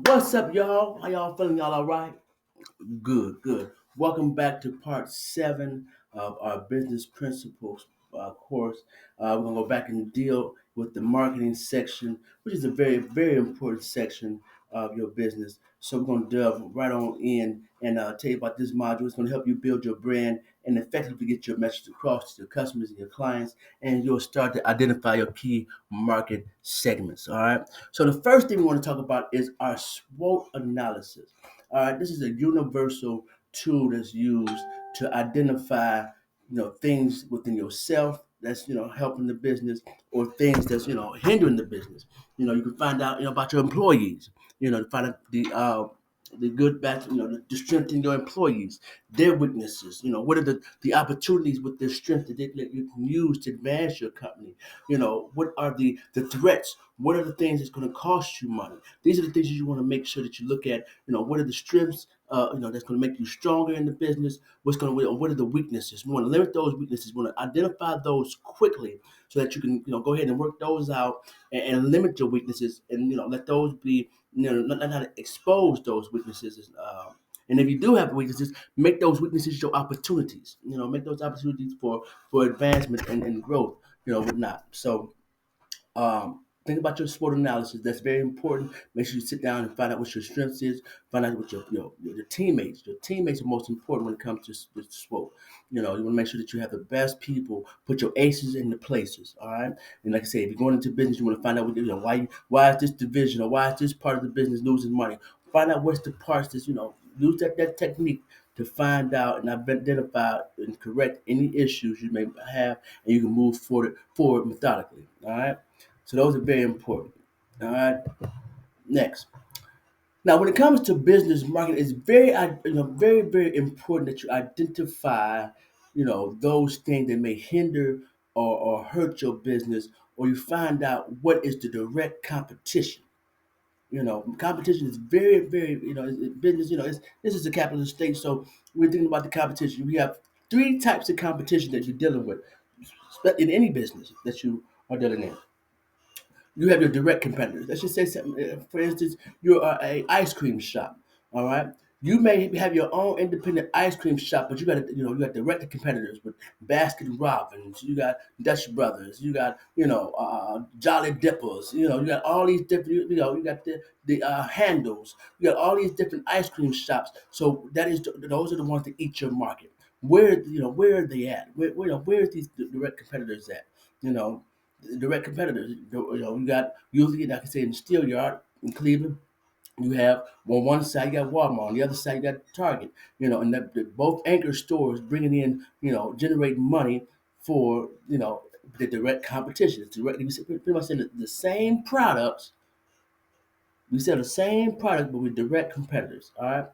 What's up, y'all? How y'all feeling? Y'all all right? Good, good. Welcome back to part seven of our business principles course. We're gonna go back and deal with the marketing section, which is a very, very important section of your business. So we're gonna delve right on in and tell you about this module. It's gonna help you build your brand and effectively get your message across to your customers and your clients, and you'll start to identify your key market segments. All right. So the first thing we want to talk about is our SWOT analysis. All right, this is a universal tool that's used to identify, things within yourself that's helping the business, or things that's hindering the business. You can find out about your employees. To find out the good, bad, to strengthen your employees, their weaknesses. What are the opportunities with their strength that you can use to advance your company? What are the threats? What are the things that's going to cost you money? These are the things you want to make sure that you look at. What are the strengths? That's going to make you stronger in the business. What are the weaknesses? We want to limit those weaknesses. We want to identify those quickly so that you can go ahead and work those out, and limit your weaknesses, and let those be not expose those weaknesses. And if you do have weaknesses, make those weaknesses your opportunities. Make those opportunities for advancement and growth. Whatnot. So think about your SWOT analysis. That's very important. Make sure you sit down and find out what your strengths is. Find out what your teammates. Your teammates are most important when it comes to SWOT. You want to make sure that you have the best people. Put your aces in the places. All right. And like I say, if you're going into business, you want to find out why is this division, or why is this part of the business losing money. Find out what's the parts that's use that technique to find out and identify and correct any issues you may have, and you can move forward methodically. All right. So those are very important. All right. Next. Now, when it comes to business marketing, it's very, very important that you identify, those things that may hinder or hurt your business, or you find out what is the direct competition. Competition is very, very, business. This is a capitalist state, so we're thinking about the competition. We have three types of competition that you're dealing with in any business that you are dealing in. You have your direct competitors. Let's just say something. For instance, you're a ice cream shop. All right. You may have your own independent ice cream shop, but you got direct competitors with Baskin Robbins. You got Dutch Brothers. You got Jolly Dippers. You got all these different. You got the handles. You got all these different ice cream shops. So those are the ones that eat your market. Where are they at? Where's these direct competitors at? You know, direct competitors. You got usually, like I say, in Steel Yard in Cleveland, you have on one side you got Walmart, on the other side you got Target. And both anchor stores bringing in, generating money for the direct competition. It's direct. We pretty much saying the same products. We sell the same product, but with direct competitors. All right.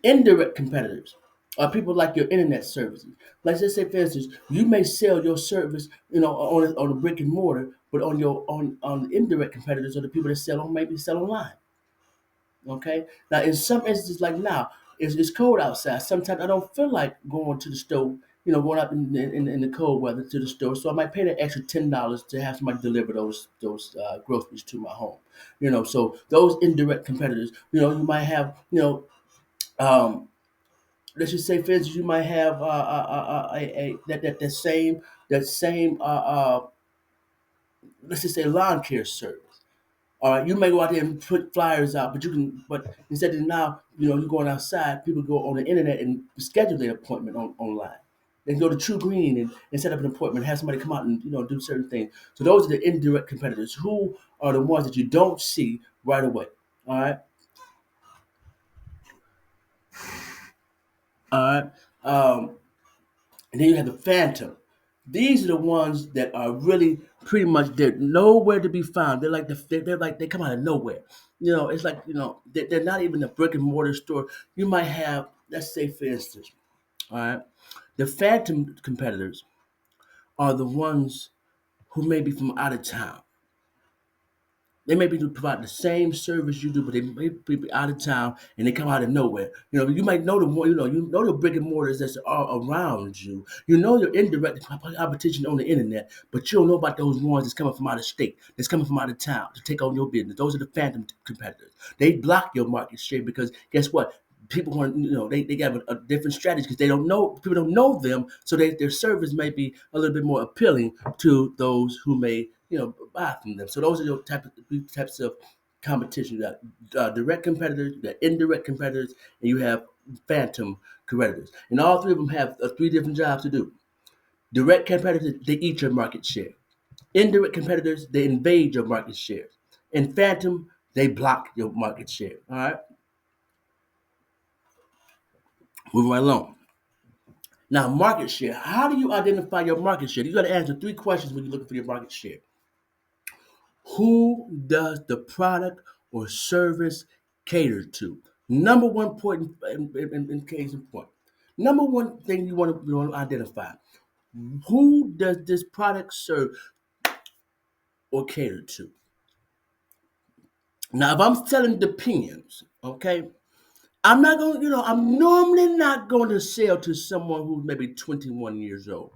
Indirect competitors are people like your internet services. Like let's say, for instance, you may sell your service, on a brick and mortar, but on the indirect competitors are the people that maybe sell online. Okay. Now, in some instances, like now, it's cold outside. Sometimes I don't feel like going to the store. Going out in the cold weather to the store, so I might pay the extra $10 to have somebody deliver those groceries to my home. So those indirect competitors, you might have, um, let's just say, for instance, you might have that same let's just say lawn care service. All right, you may go out there and put flyers out, but instead of now, you're going outside. People go on the internet and schedule their appointment online. They can go to True Green and set up an appointment, have somebody come out and do certain things. So those are the indirect competitors, who are the ones that you don't see right away. All right, all right. Um, And then you have the phantom. These are the ones that are really pretty much they're nowhere to be found. They're like they come out of nowhere. It's like they're not even a brick and mortar store. You might have, let's say, for instance, all right, the phantom competitors are the ones who may be from out of town. They may be provide the same service you do, but they may be out of town and they come out of nowhere. You might know the more, you know the brick and mortars that's all around you. You know your indirect competition on the internet, but you don't know about those ones that's coming from out of state, that's coming from out of town to take on your business. Those are the phantom competitors. They block your market share because guess what? People want, they have a different strategy because people don't know them, so their service may be a little bit more appealing to those who may, buy from them. So those are the types of competition. You got direct competitors, you got indirect competitors, and you have phantom competitors. And all three of them have three different jobs to do. Direct competitors, they eat your market share. Indirect competitors, they invade your market share. And phantom, they block your market share. All right, moving right along. Now, market share. How do you identify your market share? You got to answer three questions when you're looking for your market share. Who does the product or service cater to? Number one point in case in point. Number one thing you want to identify. Who does this product serve or cater to? Now, if I'm selling Depends, okay, I'm normally not going to sell to someone who's maybe 21 years old.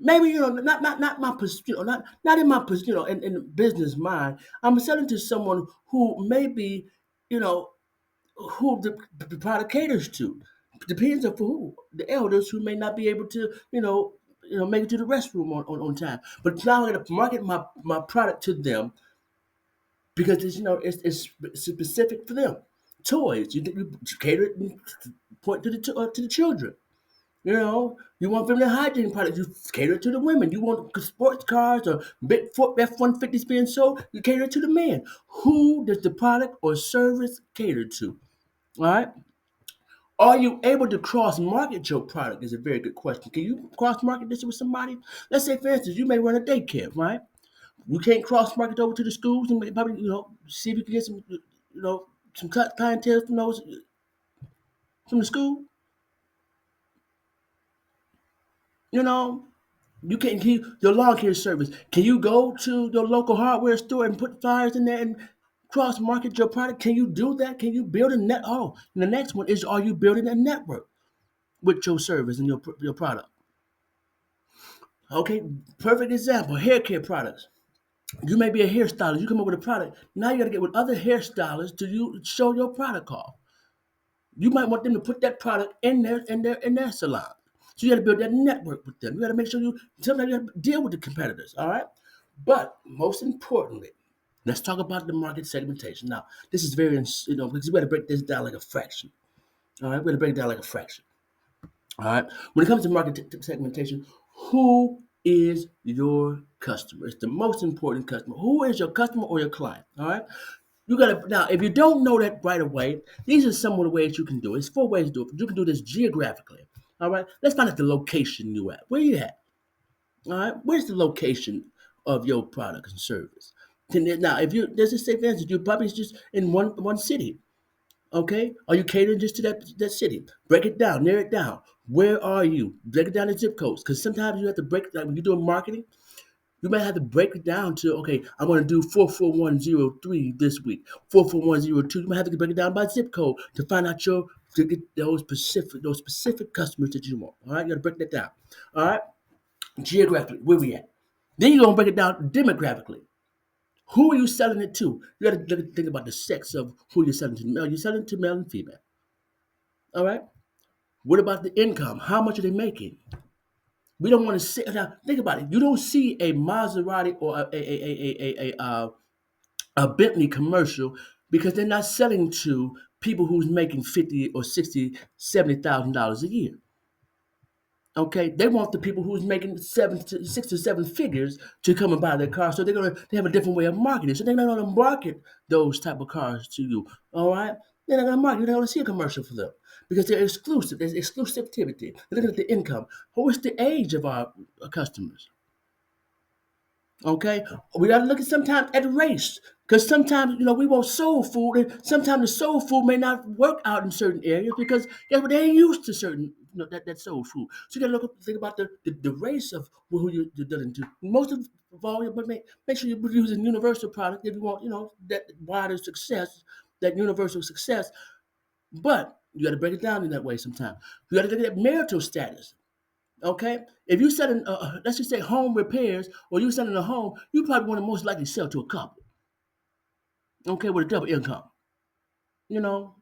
Maybe not my not in my in the business mind. I'm selling to someone who maybe you know who the product caters to. Depends on for who. The elders who may not be able to make it to the restroom on time. But now I'm gonna market my product to them because it's specific for them. Toys you cater it and point to the children. You want family hygiene products, you cater to the women. You want sports cars or big F-150s being sold, you cater to the men. Who does the product or service cater to? All right. Are you able to cross market your product? Is a very good question. Can you cross market this with somebody? Let's say, for instance, you may run a daycare, right? You can't cross market over to the schools and probably see if you can get some clientele from the school. You know, You can your lawn care service. Can you go to your local hardware store and put flyers in there and cross market your product? Can you do that? Can you build a net? Oh, and the next one is: are you building a network with your service and your product? Okay, perfect example: hair care products. You may be a hairstylist. You come up with a product. Now you got to get with other hairstylists to show your product off. You might want them to put that product in their salon. So you got to build that network with them. You got to make sure sometimes you got to deal with the competitors. All right, but most importantly, let's talk about the market segmentation. Now, this is very because we got to break this down like a fraction. All right, we're gonna break it down like a fraction. All right, when it comes to market segmentation, who is your customer? It's the most important customer. Who is your customer or your client? All right. You gotta now. If you don't know that right away, these are some of the ways you can do it. It's four ways to do it. You can do this geographically. All right. Let's find out the location you at. Where you at? All right. Where's the location of your product and service? Now, if there's a safe answer, you're probably just in one city. Okay. Are you catering just to that city? Break it down. Narrow it down. Where are you? Break it down to zip codes. Because sometimes you have to break like when you're doing marketing. You might have to break it down to, okay, I'm going to do 44103 this week, 44102. You might have to break it down by zip code to find out to get those specific customers that you want. All right, you got to break that down. All right, geographically, where we at? Then you're going to break it down demographically. Who are you selling it to? You got to think about the sex of who you're selling to. Male, you're selling to male and female. All right. What about the income? How much are they making? We don't want to see now. Think about it. You don't see a Maserati or a Bentley commercial because they're not selling to people who's making 50 or 60, $70,000 a year. Okay, they want the people who's making 6 to 7 figures to come and buy their car. So they have a different way of marketing. So they're not gonna market those type of cars to you. All right, they're not gonna market. You're not gonna see a commercial for them because they're exclusive. There's exclusivity. They're looking at the income. What's the age of our customers? Okay, we got to look at sometimes at race because sometimes we want soul food, and sometimes the soul food may not work out in certain areas because guess what? They ain't used to certain that soul food. So you got to think about the race of who you're dealing to. Most of all, but make sure you're using universal product if you want, that wider success, that universal success. But you got to break it down in that way sometimes. You got to look at marital status. Okay, if you're selling, let's just say home repairs, or you're selling a home, you probably want to most likely sell to a couple. Okay, with a double income. You know,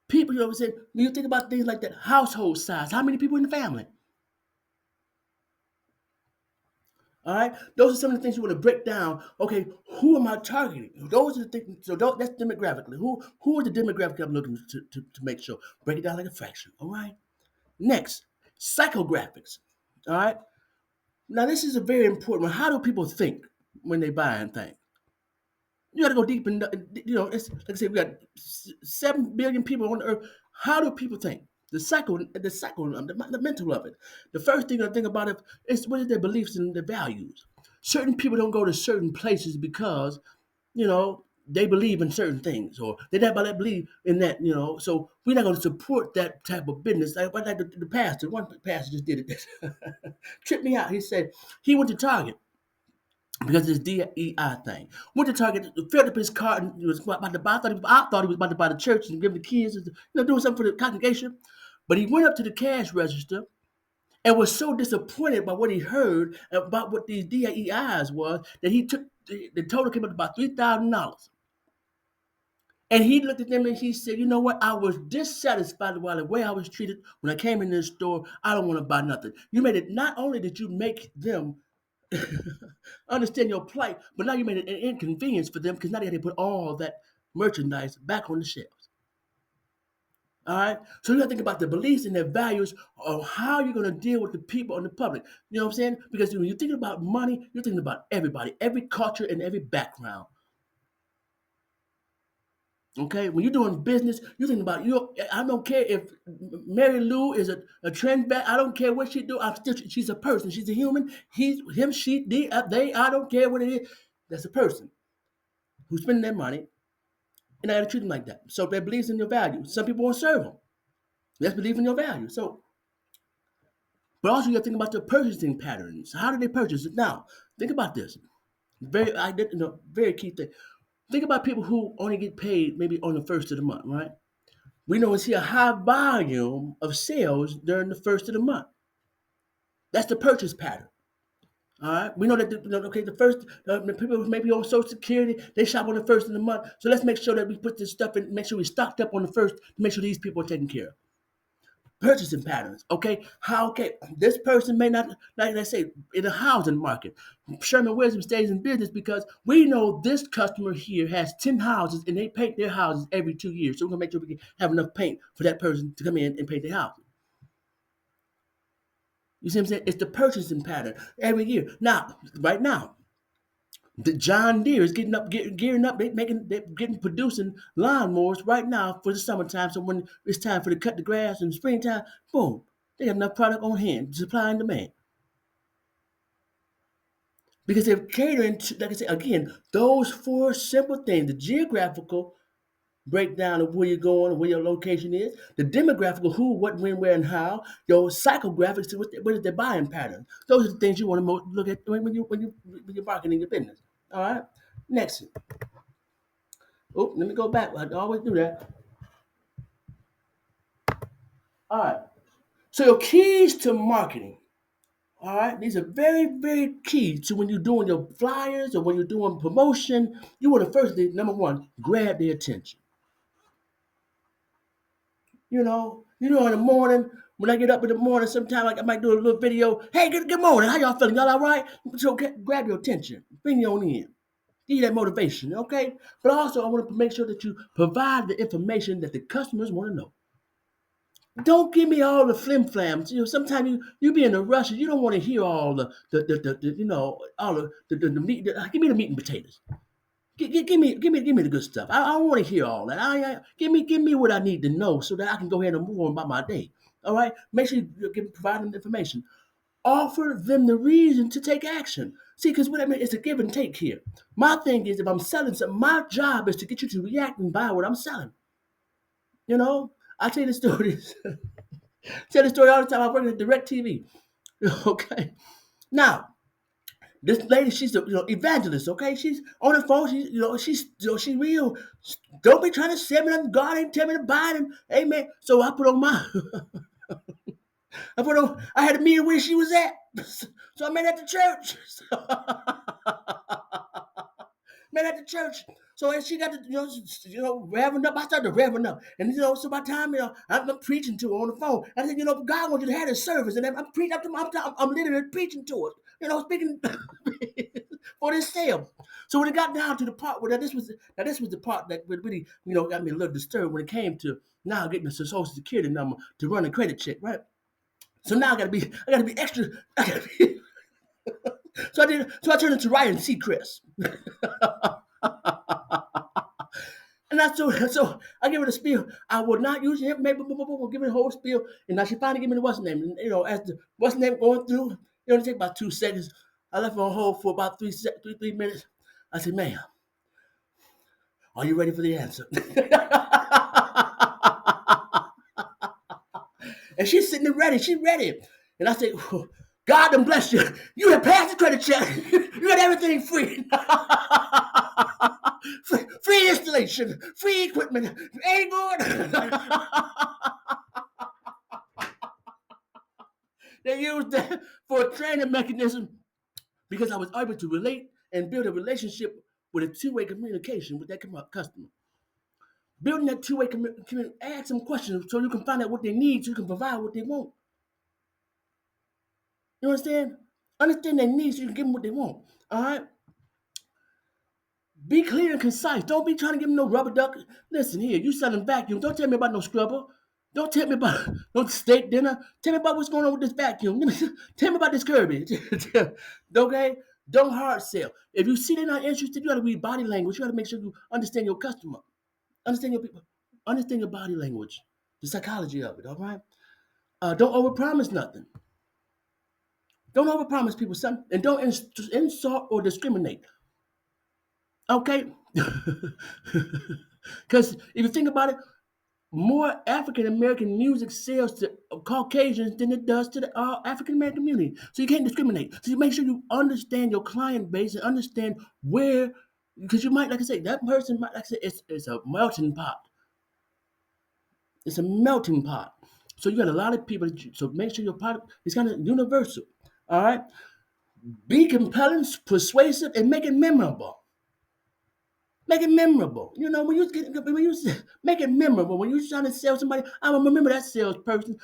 people, say when you think about things like that, household size, how many people in the family? All right, those are some of the things you want to break down. Okay, who am I targeting? Those are the things. So that's demographically. Who are the demographic I'm looking to make sure? Break it down like a fraction. All right. Next, psychographics. All right. Now this is a very important one. How do people think when they buying things? You got to go deep in. It's like I said, we got 7 billion people on the earth. How do people think? The mental of it. The first thing I think about it is what are their beliefs and their values. Certain people don't go to certain places because they believe in certain things, or they not believe in that. So we're not going to support that type of business. Like the pastor, one pastor just did it. Tripped me out. He said he went to Target because this DEI thing. Went to Target, filled up his cart, and he was about to buy. I thought he was about to buy the church and give the kids, doing something for the congregation. But he went up to the cash register and was so disappointed by what he heard about what these DEIs was that he took the total came up to about $3,000. And he looked at them and he said, "You know what? I was dissatisfied with the way I was treated when I came in this store. I don't want to buy nothing. You made it. Not only did you make them understand your plight, but now you made it an inconvenience for them because now they had to put all that merchandise back on the shelves." All right. So you got to think about the beliefs and their values of how you're going to deal with the people and the public. You know what I'm saying? Because when you're thinking about money, you're thinking about everybody, every culture, and every background. Okay, when you're doing business, you're thinking about you. I don't care if Mary Lou is a trend back. I don't care what she do. She's a person. She's a human. He's him. She they. I don't care what it is. That's a person who's spending their money, and I got to treat them like that. So that believes in your values. Some people won't serve them. Let's believe in your values. So, but also you got to think about their purchasing patterns. How do they purchase it? Now, think about this. Very key thing. Think about people who only get paid maybe on the first of the month, right? We know we see a high volume of sales during the first of the month. That's the purchase pattern. All right. We know that the first the people who maybe on Social Security, they shop on the first of the month. So let's make sure that we put this stuff in, make sure we stocked up on the first to make sure these people are taken care of. Purchasing patterns. Okay. This person may not, like I say, in the housing market. Sherman Wisdom stays in business because we know this customer here has 10 houses and they paint their houses every 2 years. So we're gonna make sure we can have enough paint for that person to come in and paint their house. You see what I'm saying? It's the purchasing pattern every year. Now, right now, the John Deere is gearing up, getting producing lawnmowers right now for the summertime. So when it's time for to cut the grass in the springtime, boom, they have enough product on hand, supply and demand. Because they're catering to, like I said, again, those four simple things: the geographical breakdown of where you're going, where your location is, the demographic, who, what, when, where, and how, your psychographics, what is their buying pattern. Those are the things you want to look at when you're marketing your business. All right. Next. Oh, let me go back. I always do that. All right. So your keys to marketing. All right. These are very, very key to when you're doing your flyers or when you're doing promotion. You want to first, number one, grab their attention. In the morning, when I get up in the morning, sometimes like I might do a little video. Hey, good morning. How y'all feeling? Y'all all right? So grab your attention. Bring you on in. Give you that motivation, okay? But also, I want to make sure that you provide the information that the customers want to know. Don't give me all the flim flams. Sometimes you be in a rush and you don't want to hear all all the meat. Give me the meat and potatoes. Give me the good stuff. I don't want to hear all that. Give me what I need to know so that I can go ahead and move on about my day. All right. Make sure you provide them the information. Offer them the reason to take action. See, because what I mean it's a give and take here. My thing is, if I'm selling something, my job is to get you to react and buy what I'm selling. I tell you the stories. Tell the story all the time. I work at Direct TV. Okay. Now, this lady, she's a evangelist. Okay, she's on the phone. She's real. Don't be trying to say me nothing. God ain't tell me to buy it. Amen. So I put on my I had to meet her where she was at. So I met at the church. Met at the church. So as she got to, revving up, I started revving up. And, so by the time, I'm preaching to her on the phone. I said, God wants you to have this service. And I'm preaching, I'm literally preaching to her, speaking for this sale. So when it got down to the part where this was the part that really, got me a little disturbed when it came to now getting the social security number to run a credit check, right? So now I gotta be extra. I gotta be, so I turned into Ryan Seacrest. And so I give it a spiel. I will not use it. Maybe we'll give it a whole spiel. And now she finally gave me the what's name. And, as the what's name going through, it take about 2 seconds. I left her on hold for about 3 minutes. I said, "Ma'am, are you ready for the answer?" And she's sitting there ready. She's ready. And I said, "God done bless you. You have passed the credit check. You got everything free." Free installation, free equipment. Ain't good. They used that for a training mechanism because I was able to relate and build a relationship with a two-way communication with that customer. Building that two-way communication, ask them questions so you can find out what they need so you can provide what they want. You understand? Understand their needs so you can give them what they want. All right? Be clear and concise. Don't be trying to give them no rubber duck. Listen here, you selling vacuum. Don't tell me about no scrubber. Don't tell me about no steak dinner. Tell me about what's going on with this vacuum. Tell me about this Kirby. Okay? Don't hard sell. If you see they're not interested, you got to read body language. You got to make sure you understand your customer. Understand your people. Understand your body language. The psychology of it, all right? Don't overpromise nothing. Don't overpromise people something. And don't insult or discriminate. Okay? Because if you think about it, more African American music sells to Caucasians than it does to the African American community. So you can't discriminate. So you make sure you understand your client base and understand where, because you might, like I say, that person might, like I say, it's a melting pot. It's a melting pot. So you got a lot of people. So make sure your product is kind of universal. All right. Be compelling, persuasive, and make it memorable. Make it memorable. When you make it memorable. When you're trying to sell somebody, I remember that salesperson.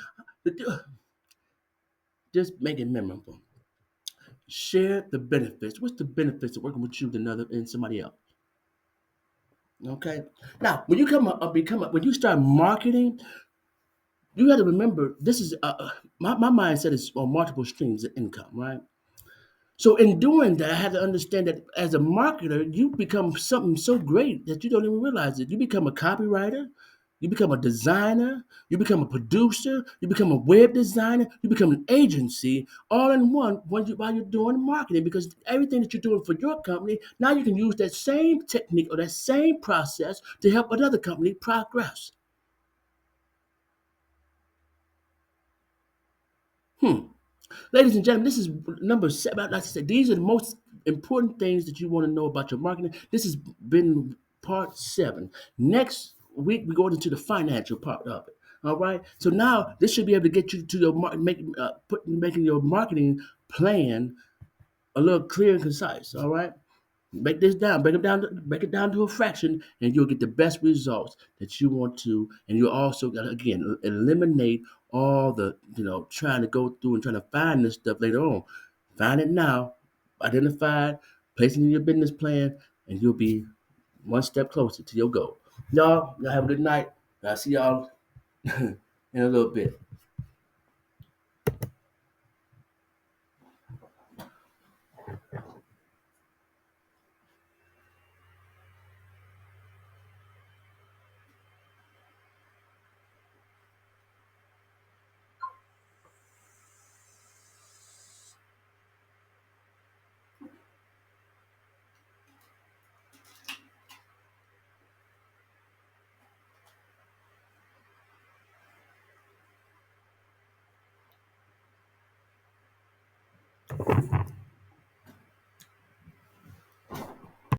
Just make it memorable. Share the benefits. What's the benefits of working with you than another and somebody else? Okay. Now, when you when you start marketing, you got to remember this is my mindset is on multiple streams of income, right? So in doing that, I had to understand that as a marketer, you become something so great that you don't even realize it. You become a copywriter, you become a designer, you become a producer, you become a web designer, you become an agency, all in one while you're doing marketing. Because everything that you're doing for your company, now you can use that same technique or that same process to help another company progress. Ladies and gentlemen, this is number 7. Like I said, these are the most important things that you want to know about your marketing. This has been part 7. Next week, we go into the financial part of it. All right. So now this should be able to get you to your making your marketing plan a little clear and concise. All right. Break this down, break it down to a fraction, and you'll get the best results that you want to. And you'll also got to again eliminate all the trying to go through and trying to find this stuff later on. Find it now, identify it, place it in your business plan, and you'll be one step closer to your goal. Y'all have a good night. I'll see y'all in a little bit.